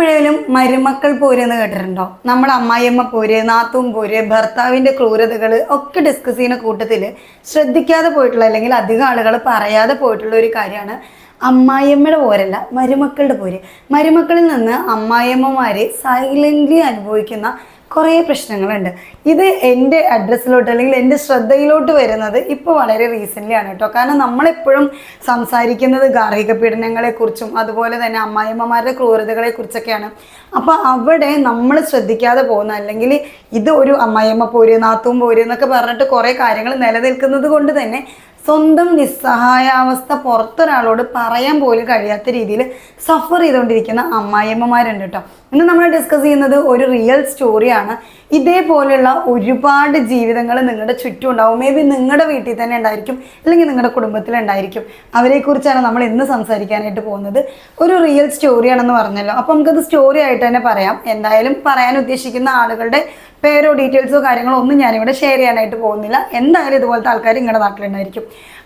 എപ്പോഴേലും മരുമക്കൾ പോരെന്ന് കേട്ടിട്ടുണ്ടോ? നമ്മുടെ അമ്മായിയമ്മ പോര്, നാത്തൂൻ പോര്, ഭർത്താവിൻ്റെ ക്രൂരതകൾ ഒക്കെ ഡിസ്കസ് ചെയ്യുന്ന കൂട്ടത്തിൽ ശ്രദ്ധിക്കാതെ പോയിട്ടുള്ള അല്ലെങ്കിൽ അധികം ആളുകൾ പറയാതെ പോയിട്ടുള്ള ഒരു കാര്യമാണ് അമ്മായിയമ്മയുടെ പോരല്ല, മരുമക്കളുടെ പോര്. മരുമക്കളിൽ നിന്ന് അമ്മായിയമ്മമാർ സൈലൻ്റ്ലി അനുഭവിക്കുന്ന കുറേ പ്രശ്നങ്ങളുണ്ട്. ഇത് എൻ്റെ അഡ്രസ്സിലോട്ട് അല്ലെങ്കിൽ എൻ്റെ ശ്രദ്ധയിലോട്ട് വരുന്നത് ഇപ്പോൾ വളരെ റീസെൻ്റ്ലി ആണ് കേട്ടോ. കാരണം നമ്മളെപ്പോഴും സംസാരിക്കുന്നത് ഗാർഹിക പീഡനങ്ങളെക്കുറിച്ചും അതുപോലെ തന്നെ അമ്മായിയമ്മമാരുടെ ക്രൂരതകളെക്കുറിച്ചൊക്കെയാണ്. അപ്പോൾ അവിടെ നമ്മൾ ശ്രദ്ധിക്കാതെ പോകുന്ന അല്ലെങ്കിൽ ഇത് ഒരു അമ്മായിയമ്മ പോര്, നാത്തൂൻ പോര് എന്നൊക്കെ പറഞ്ഞിട്ട് കുറേ കാര്യങ്ങൾ നിലനിൽക്കുന്നത് കൊണ്ട് തന്നെ സ്വന്തം നിസ്സഹായാവസ്ഥ പുറത്തൊരാളോട് പറയാൻ പോലും കഴിയാത്ത രീതിയിൽ സഫർ ചെയ്തുകൊണ്ടിരിക്കുന്ന അമ്മായിയമ്മമാരുണ്ട് കേട്ടോ. ഇന്ന് നമ്മൾ ഡിസ്കസ് ചെയ്യുന്നത് ഒരു റിയൽ സ്റ്റോറിയാണ്. ഇതേപോലെയുള്ള ഒരുപാട് ജീവിതങ്ങൾ നിങ്ങളുടെ ചുറ്റും ഉണ്ടാവും. മേ ബി നിങ്ങളുടെ വീട്ടിൽ തന്നെ ഉണ്ടായിരിക്കും, അല്ലെങ്കിൽ നിങ്ങളുടെ കുടുംബത്തിലുണ്ടായിരിക്കും. അവരെക്കുറിച്ചാണ് നമ്മൾ ഇന്ന് സംസാരിക്കാനായിട്ട് പോകുന്നത്. ഒരു റിയൽ സ്റ്റോറിയാണെന്ന് പറഞ്ഞല്ലോ, അപ്പോൾ നമുക്കത് സ്റ്റോറി ആയിട്ട് തന്നെ പറയാം. എന്തായാലും പറയാൻ ഉദ്ദേശിക്കുന്ന ആളുകളുടെ പേരോ ഡീറ്റെയിൽസോ കാര്യങ്ങളോ ഒന്നും ഞാനിവിടെ ഷെയർ ചെയ്യാനായിട്ട് പോകുന്നില്ല. എന്തായാലും ഇതുപോലത്തെ ആൾക്കാർ നിങ്ങളുടെ നാട്ടിലുണ്ടായിരിക്കും.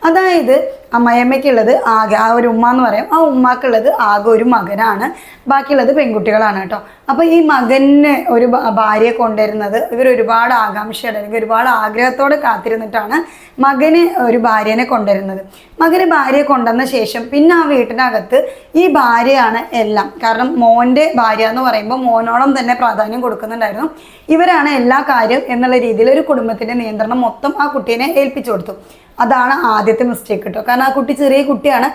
അതായത് അമ്മയമ്മയ്ക്കുള്ളത് ആകെ ആ ഒരു ഉമ്മ എന്ന് പറയാം. ആ ഉമ്മാക്കുള്ളത് ആകെ ഒരു മകനാണ്, ബാക്കിയുള്ളത് പെൺകുട്ടികളാണ് കേട്ടോ. അപ്പോൾ ഈ മകന് ഒരു ഭാര്യയെ കൊണ്ടുവരുന്നത് ഇവർ ഒരുപാട് ആകാംക്ഷയോടെ അല്ലെങ്കിൽ ഒരുപാട് ആഗ്രഹത്തോടെ കാത്തിരുന്നിട്ടാണ് മകന് ഒരു ഭാര്യനെ കൊണ്ടുവരുന്നത്. മകന് ഭാര്യയെ കൊണ്ടുവന്ന ശേഷം പിന്നെ ആ വീട്ടിനകത്ത് ഈ ഭാര്യയാണ് എല്ലാം. കാരണം മോൻ്റെ ഭാര്യ എന്ന് പറയുമ്പോൾ മോനോളം തന്നെ പ്രാധാന്യം കൊടുക്കുന്നുണ്ടായിരുന്നു. ഇവരാണ് എല്ലാ കാര്യം എന്നുള്ള രീതിയിൽ ഒരു കുടുംബത്തിൻ്റെ നിയന്ത്രണം മൊത്തം ആ കുട്ടീനെ ഏൽപ്പിച്ചു കൊടുത്തു. അതാണ് ആദ്യത്തെ മിസ്റ്റേക്ക് കേട്ടോ. കാരണം ആ കുട്ടി ചെറിയ കുട്ടിയാണ്,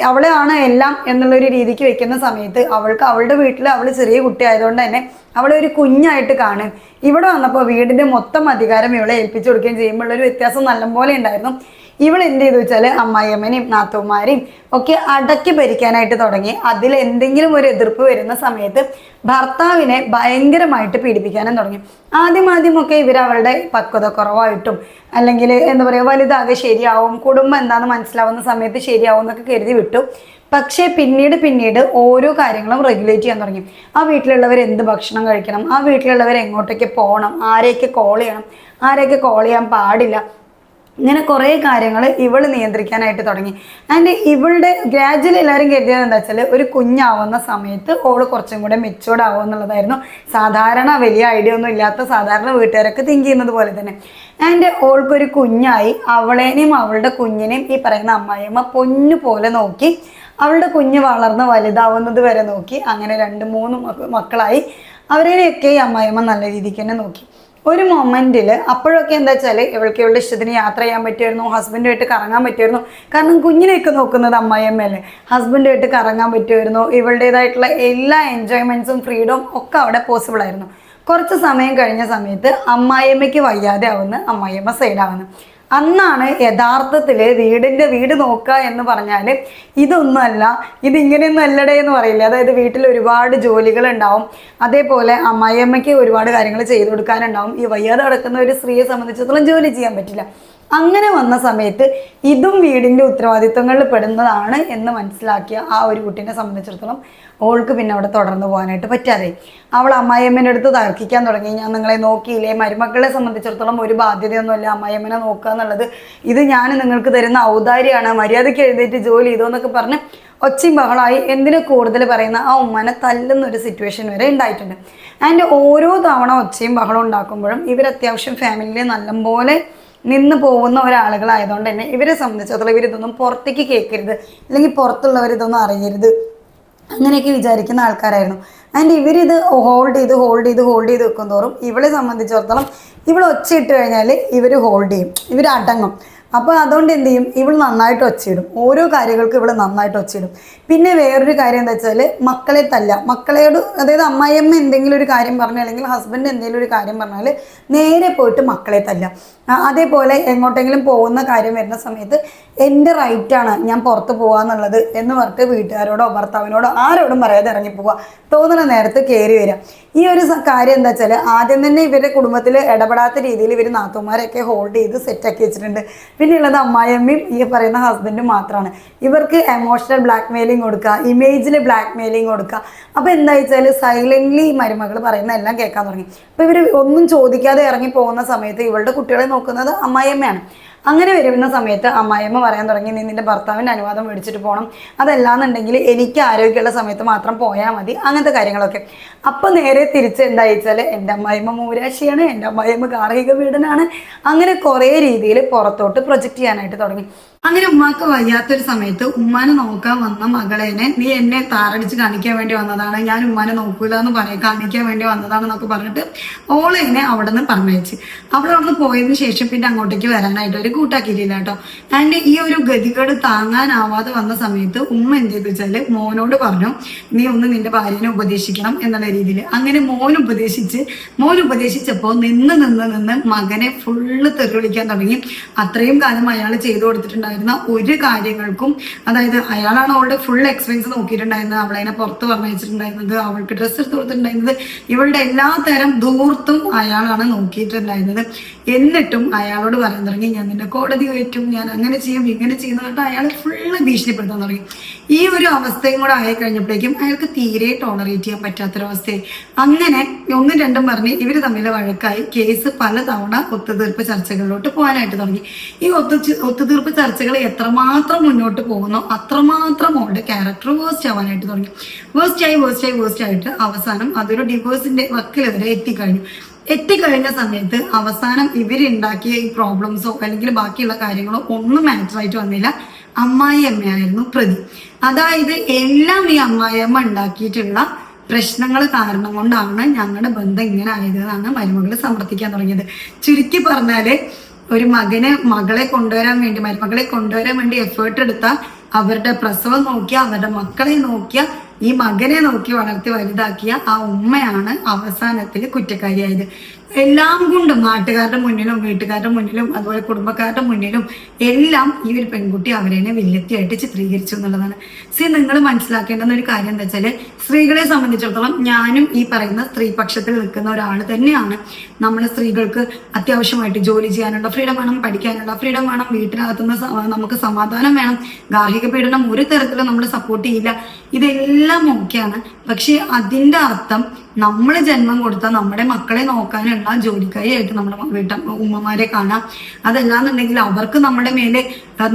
അവളെയാണ് എല്ലാം എന്നുള്ളൊരു രീതിക്ക് വെക്കുന്ന സമയത്ത് അവളുടെ വീട്ടിൽ അവൾ ചെറിയ കുട്ടി ആയതുകൊണ്ട് തന്നെ അവളെ ഒരു കുഞ്ഞായിട്ട് കാണും. ഇവിടെ വന്നപ്പോൾ വീടിൻ്റെ മൊത്തം അധികാരം ഇവളെ ഏൽപ്പിച്ചു കൊടുക്കുകയും ചെയ്യുമ്പോഴുള്ളൊരു വ്യത്യാസം നല്ലപോലെ ഉണ്ടായിരുന്നു. ഇവൾ എന്ത് ചെയ്തു വെച്ചാൽ അമ്മായിയമ്മനെയും നാത്തൂമാരെയും ഒക്കെ അടക്കി ഭരിക്കാനായിട്ട് തുടങ്ങി. അതിൽ എന്തെങ്കിലും ഒരു എതിർപ്പ് വരുന്ന സമയത്ത് ഭർത്താവിനെ ഭയങ്കരമായിട്ട് പീഡിപ്പിക്കാനും തുടങ്ങി. ആദ്യമൊക്കെ ഇവർ അവളുടെ പക്വത കുറവായിട്ടും അല്ലെങ്കിൽ എന്താ പറയുക വലുതാകെ ശരിയാവും, കുടുംബം എന്താണെന്ന് മനസ്സിലാവുന്ന സമയത്ത് ശരിയാവും എന്നൊക്കെ കരുതി വിട്ടു. പക്ഷേ പിന്നീട് ഓരോ കാര്യങ്ങളും റെഗുലേറ്റ് ചെയ്യാൻ തുടങ്ങി. ആ വീട്ടിലുള്ളവർ എന്ത് ഭക്ഷണം കഴിക്കണം, ആ വീട്ടിലുള്ളവർ എങ്ങോട്ടേക്ക് പോകണം, ആരെയൊക്കെ കോൾ ചെയ്യണം, ആരെയൊക്കെ കോൾ ചെയ്യാൻ പാടില്ല, ഇങ്ങനെ കുറേ കാര്യങ്ങൾ ഇവൾ നിയന്ത്രിക്കാനായിട്ട് തുടങ്ങി. ആൻഡ് ഇവളുടെ ഗ്രാജുവലി എല്ലാവരും കരുതിയത് എന്താ വെച്ചാൽ ഒരു കുഞ്ഞാവുന്ന സമയത്ത് ഓൾ കുറച്ചും കൂടെ മെച്ചൂർഡ് ആവും എന്നുള്ളതായിരുന്നു. സാധാരണ വലിയ ഐഡിയ ഒന്നും ഇല്ലാത്ത സാധാരണ വീട്ടുകാരൊക്കെ തിങ്ക് ചെയ്യുന്നത് പോലെ തന്നെ. ആൻഡ് ഓൾക്കൊരു കുഞ്ഞായി അവളേനെയും അവളുടെ കുഞ്ഞിനെയും ഈ പറയുന്ന അമ്മായിയമ്മ പൊന്നു പോലെ നോക്കി. അവളുടെ കുഞ്ഞ് വളർന്ന് വലുതാവുന്നത് വരെ നോക്കി. അങ്ങനെ 2-3 മക്കളായി. അവരെയൊക്കെ ഈ അമ്മായിയമ്മ നല്ല രീതിക്ക് തന്നെ നോക്കി. ഒരു മൊമെൻറ്റിൽ അപ്പോഴൊക്കെ എന്താ വെച്ചാൽ ഇവൾക്ക് ഇവളുടെ ഇഷ്ടത്തിന് യാത്ര ചെയ്യാൻ പറ്റുമായിരുന്നു, ഹസ്ബൻഡുമായിട്ട് കറങ്ങാൻ പറ്റുമായിരുന്നു. കാരണം കുഞ്ഞിനെയൊക്കെ നോക്കുന്നത് അമ്മായിയമ്മയല്ലേ. ഹസ്ബൻഡുമായിട്ട് കറങ്ങാൻ പറ്റുമായിരുന്നു. ഇവളുടേതായിട്ടുള്ള എല്ലാ എൻജോയ്മെൻറ്റ്സും ഫ്രീഡവും ഒക്കെ അവിടെ പോസിബിൾ ആയിരുന്നു. കുറച്ച് സമയം കഴിഞ്ഞ സമയത്ത് അമ്മായിയമ്മയ്ക്ക് വയ്യാതെ ആവുന്ന അമ്മായിയമ്മ സൈഡാവുന്നു. അന്നാണ് യഥാർത്ഥത്തിൽ വീട് നോക്കുക എന്ന് പറഞ്ഞാൽ ഇതൊന്നുമല്ല, ഇതിങ്ങനെയൊന്നും അല്ലടേ എന്ന് പറയില്ല. അതായത് വീട്ടിൽ ഒരുപാട് ജോലികളുണ്ടാവും, അതേപോലെ അമ്മായിയമ്മയ്ക്ക് ഒരുപാട് കാര്യങ്ങൾ ചെയ്തു കൊടുക്കാനുണ്ടാവും. ഈ വയ്യാതെ കിടക്കുന്ന ഒരു സ്ത്രീയെ സംബന്ധിച്ചിടത്തോളം ജോലി ചെയ്യാൻ പറ്റില്ല. അങ്ങനെ വന്ന സമയത്ത് ഇതും വീടിൻ്റെ ഉത്തരവാദിത്വങ്ങളിൽ പെടുന്നതാണ് എന്ന് മനസ്സിലാക്കിയ ആ ഒരു കുട്ടീനെ സംബന്ധിച്ചിടത്തോളം ഓൾക്ക് പിന്നെ അവിടെ തുടർന്ന് പോകാനായിട്ട് പറ്റാതെ അവൾ അമ്മായിയമ്മേൻ്റെ അടുത്ത് തർക്കിക്കാൻ തുടങ്ങി. ഞാൻ നിങ്ങളെ നോക്കിയില്ലേ, മരുമക്കളെ സംബന്ധിച്ചിടത്തോളം ഒരു ബാധ്യതയൊന്നുമില്ല അമ്മായിയമ്മനെ നോക്കുക എന്നുള്ളത്, ഇത് ഞാൻ നിങ്ങൾക്ക് തരുന്ന ഔദാര്യമാണ്, മര്യാദയ്ക്ക് എഴുന്നേറ്റ് ജോലി ചെയ്തോ എന്നൊക്കെ പറഞ്ഞ് ഒച്ചയും ബഹളമായി. എന്തിനു കൂടുതൽ പറയുന്ന ആ ഉമ്മനെ തല്ലുന്നൊരു സിറ്റുവേഷൻ വരെ ഉണ്ടായിട്ടുണ്ട്. ആൻഡ് ഓരോ തവണ ഒച്ചയും ബഹളം ഉണ്ടാക്കുമ്പോഴും ഇവർ അത്യാവശ്യം ഫാമിലിയിൽ നല്ലപോലെ നിന്ന് പോകുന്ന ഒരാളുകളായതുകൊണ്ട് തന്നെ ഇവരെ സംബന്ധിച്ചിടത്തോളം ഇവരിതൊന്നും പുറത്തേക്ക് കേൾക്കരുത്, അല്ലെങ്കിൽ പുറത്തുള്ളവരിതൊന്നും അറിയരുത്, അങ്ങനെയൊക്കെ വിചാരിക്കുന്ന ആൾക്കാരായിരുന്നു. ആൻഡ് ഇവരിത് ഹോൾഡ് ചെയ്ത് വെക്കും തോറും ഇവളെ സംബന്ധിച്ചിടത്തോളം ഇവൾ ഒച്ചയിട്ട് കഴിഞ്ഞാൽ ഇവർ ഹോൾഡ് ചെയ്യും, ഇവർ അടങ്ങും. അപ്പോൾ അതുകൊണ്ട് എന്ത് ചെയ്യും, ഇവൾ നന്നായിട്ട് ഒച്ചയിടും. ഓരോ കാര്യങ്ങൾക്ക് ഇവൾ നന്നായിട്ട് ഒച്ചയിടും. പിന്നെ വേറൊരു കാര്യം എന്താ വെച്ചാൽ മക്കളെ തല്ല, മക്കളോട് അതായത് അമ്മായിയമ്മ എന്തെങ്കിലും ഒരു കാര്യം പറഞ്ഞാൽ അല്ലെങ്കിൽ ഹസ്ബൻഡ് എന്തെങ്കിലും ഒരു കാര്യം പറഞ്ഞാൽ നേരെ പോയിട്ട് മക്കളെ തല്ല. അതേപോലെ എങ്ങോട്ടെങ്കിലും പോകുന്ന കാര്യം വരുന്ന സമയത്ത് എൻ്റെ റൈറ്റാണ് ഞാൻ പുറത്ത് പോകാന്നുള്ളത് എന്ന് പറഞ്ഞിട്ട് വീട്ടുകാരോടോ ഭർത്താവിനോടോ ആരോടും പറയാതെ ഇറങ്ങിപ്പോവുക, തോന്നുന്ന നേരത്ത് കയറി വരിക. ഈ ഒരു കാര്യം എന്താ വെച്ചാൽ ആദ്യം തന്നെ ഇവരുടെ കുടുംബത്തിൽ ഇടപെടാത്ത രീതിയിൽ ഇവർ നാത്തൂമാരെയൊക്കെ ഹോൾഡ് ചെയ്ത് സെറ്റാക്കി വെച്ചിട്ടുണ്ട്. പിന്നെയുള്ളത് അമ്മായിയമ്മയും ഈ പറയുന്ന ഹസ്ബൻഡും മാത്രമാണ്. ഇവർക്ക് എമോഷണൽ ബ്ലാക്ക് മെയിലിംഗ് കൊടുക്കുക, ഇമേജിൽ ബ്ലാക്ക് മെയിലിംഗ് കൊടുക്കുക. അപ്പോൾ എന്താ വെച്ചാൽ സൈലൻ്റ്ലി മരുമകൾ പറയുന്ന എല്ലാം കേൾക്കാൻ തുടങ്ങി. അപ്പോൾ ഇവർ ഒന്നും ചോദിക്കാതെ ഇറങ്ങി പോകുന്ന സമയത്ത് ഇവളുടെ കുട്ടികളെ നോക്കുന്നത് അമ്മായിയമ്മയാണ്. അങ്ങനെ വരുന്ന സമയത്ത് അമ്മായിയമ്മ പറയാൻ തുടങ്ങി, നീ നിന്റെ ഭർത്താവിൻ്റെ അനുവാദം മേടിച്ചിട്ട് പോകണം, അതല്ലാന്നുണ്ടെങ്കിൽ എനിക്ക് ആരോഗ്യമുള്ള സമയത്ത് മാത്രം പോയാൽ മതി, അങ്ങനത്തെ കാര്യങ്ങളൊക്കെ. അപ്പം നേരെ തിരിച്ച് എന്തായിച്ചാൽ എൻ്റെ അമ്മായിയമ്മ മൂരാശിയാണ്, എൻ്റെ അമ്മായിയമ്മ ഗാർഹിക പീഡനാണ്, അങ്ങനെ കുറേ രീതിയിൽ പുറത്തോട്ട് പ്രൊജക്റ്റ് ചെയ്യാനായിട്ട് തുടങ്ങി. അങ്ങനെ ഉമ്മാക്ക് വയ്യാത്തൊരു സമയത്ത് ഉമ്മാനെ നോക്കാൻ വന്ന മകളേനെ നീ എന്നെ താറടിച്ച് കാണിക്കാൻ വേണ്ടി വന്നതാണ്, ഞാൻ ഉമ്മാനെ നോക്കൂല എന്ന് കാണിക്കാൻ വേണ്ടി വന്നതാണെന്നൊക്കെ പറഞ്ഞിട്ട് ഓളെന്നെ അവിടെ നിന്ന് പറഞ്ഞയച്ച്. അവിടെ നിന്ന് പോയതിനു ശേഷം പിന്നെ അങ്ങോട്ടേക്ക് വരാനായിട്ട് ഒരു കൂട്ടാക്കിയിട്ടില്ല കേട്ടോ. ആൻഡ് ഈ ഒരു ഗതികേട് താങ്ങാനാവാതെ വന്ന സമയത്ത് ഉമ്മ എന്ത് ചെയ്തു വെച്ചാല് മോനോട് പറഞ്ഞു, നീ ഒന്ന് നിന്റെ ഭാര്യനെ ഉപദേശിക്കണം എന്നുള്ള രീതിയിൽ. അങ്ങനെ മോൻ ഉപദേശിച്ചപ്പോൾ നിന്ന് മകനെ ഫുള്ള് തെറി വിളിക്കാൻ തുടങ്ങി. അത്രയും കാലം അയാൾ ചെയ്തു കൊടുത്തിട്ടുണ്ടായിരുന്ന ഒരു കാര്യങ്ങൾക്കും, അതായത് അയാളാണ് അവളുടെ ഫുൾ എക്സ്പെൻസ് നോക്കിയിട്ടുണ്ടായിരുന്നത്, അവളതിനെ പുറത്ത് പറഞ്ഞിട്ടുണ്ടായിരുന്നത്, അവൾക്ക് ഡ്രസ്സ് എടുത്ത് കൊടുത്തിട്ടുണ്ടായിരുന്നത്, ഇവളുടെ എല്ലാ തരം ദൂർത്തും അയാളാണ് നോക്കിയിട്ടുണ്ടായിരുന്നത്. എന്നിട്ടും അയാളോട് പറയാൻ തുടങ്ങി, ഞാൻ നിന്റെ കോടതി കയറ്റും, ഞാൻ അങ്ങനെ ചെയ്യും ഇങ്ങനെ ചെയ്യുന്ന പറഞ്ഞിട്ട് അയാൾ ഫുള്ള് ഭീഷണിപ്പെടുത്താൻ തുടങ്ങി. ഈ ഒരു അവസ്ഥയും കൂടെ ആയി കഴിഞ്ഞപ്പോഴേക്കും അയാൾക്ക് തീരെ ടോളറേറ്റ് ചെയ്യാൻ പറ്റാത്തൊരവസ്ഥയായി. അങ്ങനെ ഒന്നും രണ്ടും പറഞ്ഞ് ഇവർ തമ്മിൽ വഴക്കായി കേസ് പലതവണ ഒത്തുതീർപ്പ് ചർച്ചകളിലോട്ട് പോകാനായിട്ട് തുടങ്ങി. ഈ ഒത്തുതീർപ്പ് ചർച്ചകൾ എത്രമാത്രം മുന്നോട്ട് പോകുന്നോ അത്രമാത്രം അവളുടെ ക്യാരക്ടർ വേസ്റ്റ് ആവാനായിട്ട് തുടങ്ങി. വേസ്റ്റ് ആയിട്ട് അവസാനം അതൊരു ഡിവോഴ്സിന്റെ വക്കിൽ വരെ എത്തിക്കഴിഞ്ഞ സമയത്ത് അവസാനം ഇവരുണ്ടാക്കിയ ഈ പ്രോബ്ലംസോ അല്ലെങ്കിൽ ബാക്കിയുള്ള കാര്യങ്ങളോ ഒന്നും മാറ്ററായിട്ട് വന്നില്ല. അമ്മായിയമ്മയായിരുന്നു പ്രതി. അതായത് എല്ലാം ഈ അമ്മായിയമ്മ ഉണ്ടാക്കിയിട്ടുള്ള പ്രശ്നങ്ങൾ കാരണം കൊണ്ടാണ് ഞങ്ങളുടെ ബന്ധം ഇങ്ങനെ ആയതെന്നാണ് മരുമകൾ സമർത്ഥിക്കാൻ തുടങ്ങിയത്. ചുരുക്കി പറഞ്ഞാല് ഒരു മകളെ കൊണ്ടുവരാൻ വേണ്ടി എഫേർട്ട് എടുത്ത, അവരുടെ പ്രസവം നോക്കിയ, അവരുടെ മക്കളെ നോക്കിയ, ഈ മകനെ നോക്കി വളർത്തി വലുതാക്കിയ ആ ഉമ്മയാണ് അവസാനത്തിൽ കുറ്റക്കാരിയായത്. എല്ലാം കൊണ്ടും നാട്ടുകാരുടെ മുന്നിലും വീട്ടുകാരുടെ മുന്നിലും അതുപോലെ കുടുംബക്കാരുടെ മുന്നിലും എല്ലാം ഈ ഒരു പെൺകുട്ടി അവരെ വില്ലത്തിയായിട്ട് ചിത്രീകരിച്ചു എന്നുള്ളതാണ്. നിങ്ങൾ മനസ്സിലാക്കേണ്ടുന്ന ഒരു കാര്യം എന്താ വെച്ചാല്, സ്ത്രീകളെ സംബന്ധിച്ചിടത്തോളം ഞാനും ഈ പറയുന്ന സ്ത്രീപക്ഷത്തിൽ നിൽക്കുന്ന ഒരാൾ തന്നെയാണ്. നമ്മൾ സ്ത്രീകൾക്ക് അത്യാവശ്യമായിട്ട് ജോലി ചെയ്യാനുള്ള ഫ്രീഡം വേണം, പഠിക്കാനുള്ള ഫ്രീഡം വേണം, വീട്ടിനകത്തുനിന്ന് നമുക്ക് സമാധാനം വേണം, ഗാർഹിക പീഡനം ഒരു തരത്തിലും നമ്മൾ സപ്പോർട്ട് ചെയ്യില്ല, ഇതെല്ലാം ഓക്കെയാണ്. പക്ഷെ അതിന്റെ അർത്ഥം നമ്മൾ ജന്മം കൊടുത്ത നമ്മുടെ മക്കളെ നോക്കാനുള്ള ജോലിക്കാരിയായിട്ട് നമ്മുടെ ഉമ്മമാരെ കാണാം. അതല്ലാന്നുണ്ടെങ്കിൽ അവർക്ക് നമ്മുടെ മേലെ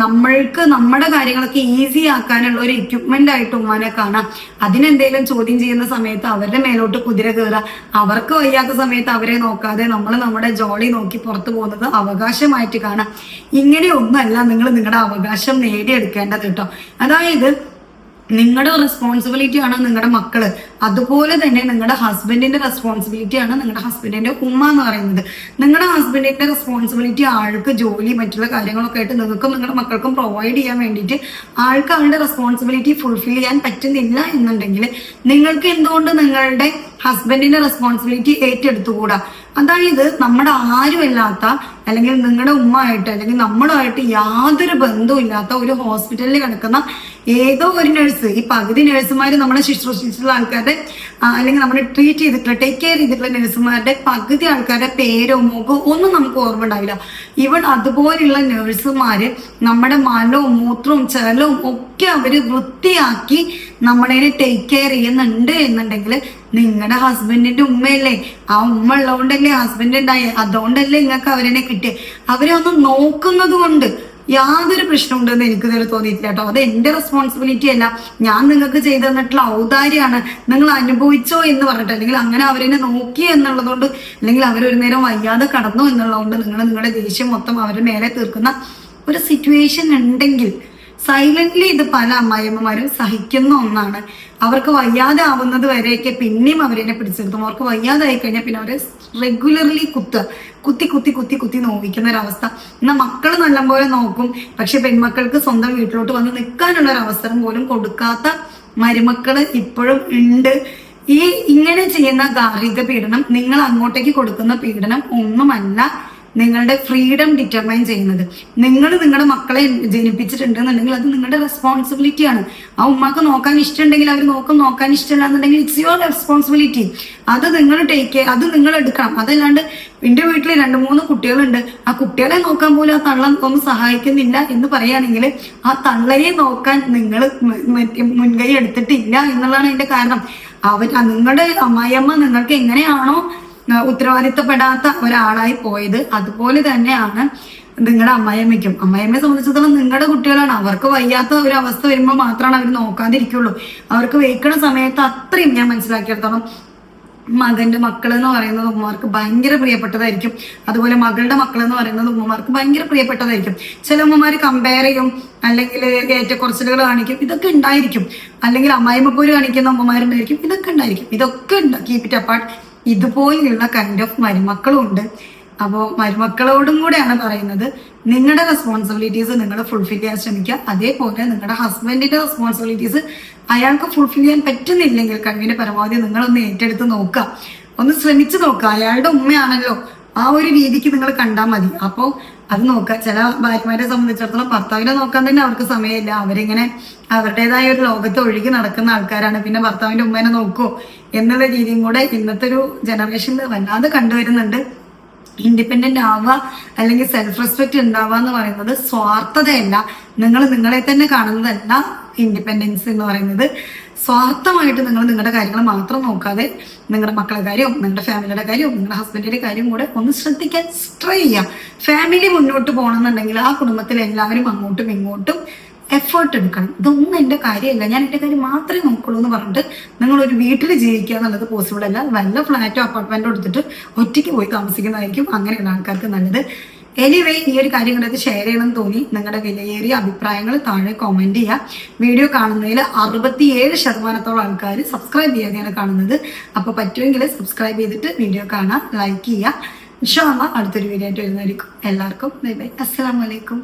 നമ്മൾക്ക് നമ്മുടെ കാര്യങ്ങളൊക്കെ ഈസി ആക്കാനുള്ള ഒരു എക്യുപ്മെന്റ് ആയിട്ട് ഉമ്മാനെ കാണാം. അതിനെന്തെങ്കിലും ചോദ്യം ചെയ്യുന്ന സമയത്ത് അവരുടെ മേലോട്ട് കുതിര കയറുക, അവർക്ക് വയ്യാത്ത സമയത്ത് അവരെ നോക്കാതെ നമ്മൾ നമ്മുടെ ജോലി നോക്കി പുറത്തു പോകുന്നത് അവകാശമായിട്ട് കാണാം. ഇങ്ങനെയൊന്നുമല്ല നിങ്ങൾ നിങ്ങളുടെ അവകാശം നേടിയെടുക്കേണ്ടത് കേട്ടോ. അതായത് നിങ്ങളുടെ റെസ്പോൺസിബിലിറ്റിയാണ് നിങ്ങളുടെ മക്കള്, അതുപോലെ തന്നെ നിങ്ങളുടെ ഹസ്ബൻഡിന്റെ റെസ്പോൺസിബിലിറ്റിയാണ് നിങ്ങളുടെ ഹസ്ബൻഡിന്റെ ഉമ്മ എന്ന് പറയുന്നത്. നിങ്ങളുടെ ഹസ്ബൻഡിന്റെ റെസ്പോൺസിബിലിറ്റി ആൾക്ക് ജോലി മറ്റുള്ള കാര്യങ്ങളൊക്കെ ആയിട്ട് നിങ്ങൾക്കും നിങ്ങളുടെ മക്കൾക്കും പ്രൊവൈഡ് ചെയ്യാൻ വേണ്ടിയിട്ട് ആൾക്ക് ആളുടെ റെസ്പോൺസിബിലിറ്റി ഫുൾഫിൽ ചെയ്യാൻ പറ്റുന്നില്ല എന്നുണ്ടെങ്കിൽ നിങ്ങൾക്ക് എന്തുകൊണ്ട് നിങ്ങളുടെ ഹസ്ബൻഡിന്റെ റെസ്പോൺസിബിലിറ്റി ഏറ്റെടുത്തുകൂടാ? അതായത് നമ്മുടെ ആരുമില്ലാത്ത അല്ലെങ്കിൽ നിങ്ങളുടെ ഉമ്മയായിട്ട് അല്ലെങ്കിൽ നമ്മളുമായിട്ട് യാതൊരു ബന്ധവും ഇല്ലാത്ത ഒരു ഹോസ്പിറ്റലിൽ കിടക്കുന്ന ഏതോ ഒരു നഴ്സ്, ഈ പകുതി നഴ്സുമാർ നമ്മളെ ശുശ്രൂഷിച്ചിട്ടുള്ള ആൾക്കാരുടെ അല്ലെങ്കിൽ നമ്മൾ ട്രീറ്റ് ചെയ്തിട്ടുള്ള ടേക്ക് കെയർ ചെയ്തിട്ടുള്ള നഴ്സുമാരുടെ പകുതി ആൾക്കാരുടെ പേരോ മുഖോ ഒന്നും നമുക്ക് ഓർമ്മ ഉണ്ടാവില്ല. ഈവൻ അതുപോലെയുള്ള നഴ്സുമാര് നമ്മുടെ മലവും മൂത്രവും ചെലവും ഒക്കെ അവര് വൃത്തിയാക്കി നമ്മളെ ടേക്ക് കെയർ ചെയ്യുന്നുണ്ട് എന്നുണ്ടെങ്കിൽ നിങ്ങളുടെ ഹസ്ബൻഡിന്റെ ഉമ്മയല്ലേ, ആ ഉമ്മ ഉള്ളതുകൊണ്ടല്ലേ ഹസ്ബൻഡ് ഉണ്ടായേ, അതുകൊണ്ടല്ലേ നിങ്ങൾക്ക് അവരെ കിട്ടിയത്. അവരെ ഒന്ന് നോക്കുന്നത് കൊണ്ട് യാതൊരു പ്രശ്നമുണ്ടെന്ന് എനിക്ക് ഇതുവരെ തോന്നിയിട്ടില്ല കേട്ടോ. അത് എന്റെ റെസ്പോൺസിബിലിറ്റി അല്ല, ഞാൻ നിങ്ങൾക്ക് ചെയ്തു തന്നിട്ടുള്ള ഔദാര്യമാണ്, നിങ്ങൾ അനുഭവിച്ചോ എന്ന് പറഞ്ഞിട്ട്, അല്ലെങ്കിൽ അങ്ങനെ അവരെ നോക്കി എന്നുള്ളതുകൊണ്ട്, അല്ലെങ്കിൽ അവരൊരു നേരം വയ്യാതെ കടന്നു എന്നുള്ളതുകൊണ്ട് നിങ്ങളുടെ ദേഷ്യം മൊത്തം അവരുടെ മേലെ തീർക്കുന്ന ഒരു സിറ്റുവേഷൻ ഉണ്ടെങ്കിൽ സൈലന്റ്ലി ഇത് പല അമ്മായിയമ്മമാരും സഹിക്കുന്ന ഒന്നാണ്. അവർക്ക് വയ്യാതെ ആവുന്നത് വരെയൊക്കെ പിന്നെയും അവരെ പിടിച്ചെടുത്തും, അവർക്ക് വയ്യാതെ ആയി കഴിഞ്ഞാൽ പിന്നെ അവരെ റെഗുലർലി കുത്തി നോവിക്കുന്ന ഒരവസ്ഥ. എന്നാൽ മക്കൾ നല്ലപോലെ നോക്കും, പക്ഷെ പെൺമക്കൾക്ക് സ്വന്തം വീട്ടിലോട്ട് വന്ന് നിൽക്കാനുള്ള ഒരു അവസരം പോലും കൊടുക്കാത്ത മരുമക്കള് ഇപ്പോഴും ഉണ്ട്. ഇങ്ങനെ ചെയ്യുന്ന ഗാർഹിക പീഡനം, നിങ്ങൾ അങ്ങോട്ടേക്ക് കൊടുക്കുന്ന പീഡനം ഒന്നുമല്ല നിങ്ങളുടെ ഫ്രീഡം ഡിറ്റർമൈൻ ചെയ്യുന്നത്. നിങ്ങൾ നിങ്ങളുടെ മക്കളെ ജനിപ്പിച്ചിട്ടുണ്ടെന്നുണ്ടെങ്കിൽ അത് നിങ്ങളുടെ റെസ്പോൺസിബിലിറ്റിയാണ്. ആ ഉമ്മാക്ക് നോക്കാൻ ഇഷ്ടമുണ്ടെങ്കിൽ അവർ നോക്കും, നോക്കാൻ ഇഷ്ടമില്ല എന്നുണ്ടെങ്കിൽ ഇറ്റ്സ് യുവർ റെസ്പോൺസിബിലിറ്റി. അത് നിങ്ങൾ ടേക്ക് കെയർ, അത് നിങ്ങൾ എടുക്കണം. അതല്ലാണ്ട് എൻ്റെ വീട്ടിൽ 2-3 കുട്ടികളുണ്ട്, ആ കുട്ടികളെ നോക്കാൻ പോലും ആ തള്ള ഒന്നും സഹായിക്കുന്നില്ല എന്ന് പറയുകയാണെങ്കിൽ ആ തള്ളയെ നോക്കാൻ നിങ്ങൾ മുൻകൈ എടുത്തിട്ടില്ല എന്നുള്ളതാണ് അതിന്റെ കാരണം. നിങ്ങളുടെ അമ്മായിയമ്മ നിങ്ങൾക്ക് എങ്ങനെയാണോ ഉത്തരവാദിത്തപ്പെടാത്ത ഒരാളായി പോയത്, അതുപോലെ തന്നെയാണ് നിങ്ങളുടെ അമ്മായിയമ്മയെ സംബന്ധിച്ചിടത്തോളം നിങ്ങളുടെ കുട്ടികളാണ്. അവർക്ക് വയ്യാത്ത ഒരു അവസ്ഥ വരുമ്പോൾ മാത്രമാണ് അവർ നോക്കാതിരിക്കുള്ളൂ. അവർക്ക് വെയ്ക്കണ സമയത്ത് അത്രയും ഞാൻ മനസ്സിലാക്കിയെടുത്തോളം മകന്റെ മക്കൾ എന്ന് പറയുന്നത് ഉമ്മമാർക്ക് ഭയങ്കര പ്രിയപ്പെട്ടതായിരിക്കും. അതുപോലെ മകളുടെ മക്കൾ എന്ന് പറയുന്നത് ഉമ്മമാർക്ക് ഭയങ്കര പ്രിയപ്പെട്ടതായിരിക്കും. ചില ഉമ്മമാർ കമ്പയർ ചെയ്യും, അല്ലെങ്കിൽ ഏറ്റക്കുറച്ചിലുകൾ കാണിക്കും, ഇതൊക്കെ ഉണ്ടായിരിക്കും. അല്ലെങ്കിൽ അമ്മായിമ്മപ്പോര് കാണിക്കുന്ന ഉമ്മമാരുണ്ടായിരിക്കും, ഇതൊക്കെ ഉണ്ടായിരിക്കും. ഇതൊക്കെ ഉണ്ട്, കീപ് ഇറ്റ് അപ്പാർട്ട്. ഇതുപോലെയുള്ള കൈൻഡ് ഓഫ് മരുമക്കളും ഉണ്ട്. അപ്പോൾ മരുമക്കളോടും കൂടെയാണ് പറയുന്നത്, നിങ്ങളുടെ റെസ്പോൺസിബിലിറ്റീസ് നിങ്ങൾ ഫുൾഫിൽ ചെയ്യാൻ ശ്രമിക്കുക. അതേപോലെ നിങ്ങളുടെ ഹസ്ബൻഡിന്റെ റെസ്പോൺസിബിലിറ്റീസ് അയാൾക്ക് ഫുൾഫിൽ ചെയ്യാൻ പറ്റുന്നില്ലെങ്കിൽ കഴിവിന്റെ പരമാവധി നിങ്ങളൊന്ന് ഏറ്റെടുത്ത് നോക്കുക, ഒന്ന് ശ്രമിച്ചു നോക്കുക. അയാളുടെ ഉമ്മയാണല്ലോ, ആ ഒരു രീതിക്ക് നിങ്ങൾ കണ്ടാൽ മതി. അപ്പോൾ അത് നോക്കുക. ചില ഭാര്യമാരെ സംബന്ധിച്ചിടത്തോളം ഭർത്താവിനെ നോക്കാൻ തന്നെ അവർക്ക് സമയമില്ല. അവരിങ്ങനെ അവരുടേതായ ഒരു ലോകത്ത് ഒഴുകി നടക്കുന്ന ആൾക്കാരാണ്. പിന്നെ ഭർത്താവിന്റെ ഉമ്മേനെ നോക്കുമോ എന്നുള്ള രീതിയും കൂടെ ഇന്നത്തെ ഒരു ജനറേഷനിൽ വല്ലാതെ കണ്ടുവരുന്നുണ്ട്. ഇൻഡിപെൻഡന്റ് ആവുക അല്ലെങ്കിൽ സെൽഫ് റെസ്പെക്ട് ഉണ്ടാവുക എന്ന് പറയുന്നത് സ്വാർത്ഥതയല്ല. നിങ്ങൾ നിങ്ങളെ തന്നെ കാണുന്നതല്ല ഇൻഡിപെൻഡൻസ് എന്ന് പറയുന്നത്. സ്വാർത്ഥമായിട്ട് നിങ്ങൾ നിങ്ങളുടെ കാര്യങ്ങൾ മാത്രം നോക്കാതെ നിങ്ങളുടെ മക്കളുടെ കാര്യവും നിങ്ങളുടെ ഫാമിലിയുടെ കാര്യവും നിങ്ങളുടെ ഹസ്ബൻഡിന്റെ കാര്യവും കൂടെ ഒന്ന് ശ്രദ്ധിക്കാൻ ട്രൈ ചെയ്യാം. ഫാമിലി മുന്നോട്ട് പോകണമെന്നുണ്ടെങ്കിൽ ആ കുടുംബത്തിൽ എല്ലാവരും അങ്ങോട്ടും ഇങ്ങോട്ടും എഫേർട്ട് എടുക്കണം. ഇതൊന്നും എൻ്റെ കാര്യമല്ല, ഞാൻ എൻ്റെ കാര്യം മാത്രമേ നോക്കുള്ളൂ എന്ന് പറഞ്ഞിട്ട് നിങ്ങളൊരു വീട്ടിൽ ജീവിക്കുക എന്നുള്ളത് പോസിബിൾ അല്ല. വല്ല ഫ്ലാറ്റോ അപ്പാർട്ട്മെന്റോ എടുത്തിട്ട് ഒറ്റയ്ക്ക് പോയി താമസിക്കുന്നതായിരിക്കും അങ്ങനെയുള്ള ആൾക്കാർക്ക് നല്ലത്. എനിവേ, ഈ ഒരു കാര്യം കൂടെ ഷെയർ ചെയ്യണമെന്ന് തോന്നി. നിങ്ങളുടെ വിലയേറിയ അഭിപ്രായങ്ങൾ താഴെ കമന്റ് ചെയ്യുക. വീഡിയോ കാണുന്നതിൽ 67% ആൾക്കാർ സബ്സ്ക്രൈബ് ചെയ്യാതെയാണ് കാണുന്നത്. അപ്പോൾ പറ്റുമെങ്കിൽ സബ്സ്ക്രൈബ് ചെയ്തിട്ട് വീഡിയോ കാണാം, ലൈക്ക് ചെയ്യുക. ഇൻഷാ അല്ലാഹ് അടുത്തൊരു വീഡിയോ ആയിട്ട് വരുന്നതായിരിക്കും. എല്ലാവർക്കും ബൈ ബൈ, അസ്സലാമു അലൈക്കും.